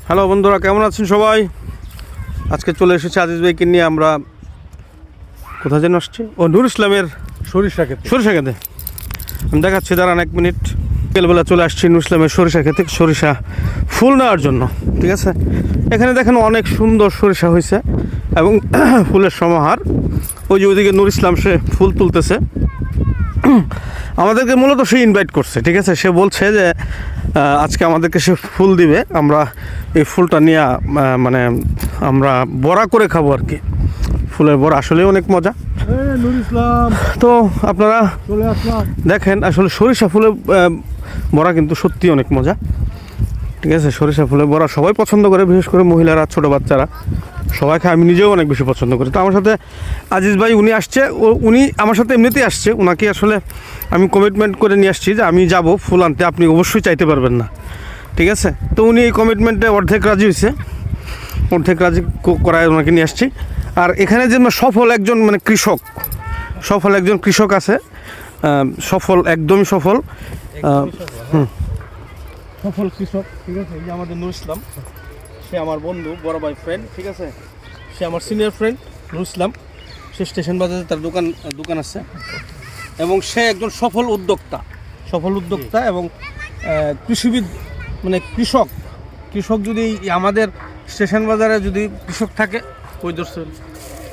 Hello বন্ধুরা, কেমন আছেন সবাই? আজকে চলে এসেছি আজিজ ভাইকে নিয়ে। আমরা কোথায় যেন আসছি, নুর ইসলামের সরিষা খেতে। আমি দেখাচ্ছি, দাঁড়ান 1 মিনিট। বিকেলবেলা চলে আসছি নুর ইসলামের সরিষা খেতে, সরিষা ফুল নেওয়ার জন্য। ঠিক আছে, এখানে দেখেন অনেক সুন্দর সরিষা হয়েছে এবং ফুলের সমাহার। ওই যে ওইদিকে নুর ইসলাম, সে ফুল তুলতেছে। আমাদেরকে মূলত সে ইনভাইট করছে। ঠিক আছে, সে বলছে যে আজকে আমাদেরকে সে ফুল দিবে, আমরা এই ফুলটা নিয়ে মানে আমরা বড়া করে খাবো আর কি। ফুলের বড়া আসলে অনেক মজা। নুর ইসলাম, তো আপনারা দেখেন, আসলে সরিষা ফুলের বড়া কিন্তু সত্যি অনেক মজা। ঠিক আছে, সরিষা ফুলের বড়া সবাই পছন্দ করে, বিশেষ করে মহিলারা, ছোটো বাচ্চারা সবাই খায়। আমি নিজেও অনেক বেশি পছন্দ করি। তো আমার সাথে আজিজ ভাই উনি আসছে, উনি আমার সাথে এমনিতেই আসছে। ওনাকে আসলে আমি কমিটমেন্ট করে নিয়ে আসছি যে আমি যাব ফুল আনতে, আপনি অবশ্যই চাইতে পারবেন না। ঠিক আছে, তো উনি এই কমিটমেন্টে অর্ধেক রাজি হয়েছে, অর্ধেক রাজি করায় ওনাকে নিয়ে আসছি। আর এখানে যে সফল একজন মানে কৃষক আছে, সফল, একদমই সফল সফল কৃষক। ঠিক আছে, এই যে আমাদের নুর ইসলাম, সে আমার বন্ধু, বড় ভাই, ফ্রেন্ড। ঠিক আছে, সে আমার সিনিয়র ফ্রেন্ড নুর ইসলাম। সে স্টেশন বাজারে তার দোকান আছে এবং সে একজন সফল উদ্যোক্তা এবং কৃষিবিদ, মানে কৃষক যদি আমাদের স্টেশন বাজারে যদি কৃষক থাকে, কই ধরছেন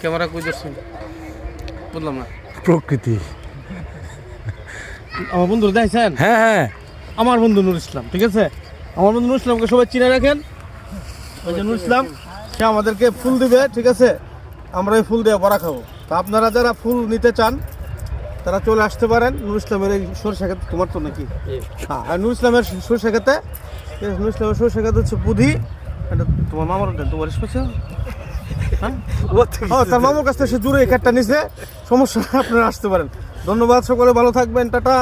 ক্যামেরা, কই ধরছেন বললাম না, প্রকৃতি। আমার বন্ধু দেখছেন? হ্যাঁ, আমার বন্ধু নুর ইসলাম। ঠিক আছে, আমার বন্ধু নুর ইসলামকে সবাই চিনে রাখেন। ওই যে নুর ইসলাম, সে আমাদেরকে ফুল দিবে। ঠিক আছে, আমরা এই ফুল দিয়ে বড়া খাবো। তা আপনারা যারা ফুল নিতে চান তারা চলে আসতে পারেন নুর ইসলামের এই সরিষা খেতে। তোমার তো নাকি? হ্যাঁ, আর নুর ইসলামের সরিষা খেতে, হচ্ছে বুধি। এটা তোমার মামার, তোমার স্পেশাল। হ্যাঁ, তার মামার কাছ থেকে সে জুড়ে এই কাঠটা নিছে। সমস্যা, আপনারা আসতে পারেন। ধন্যবাদ, সকলে ভালো থাকবেন, টাটা।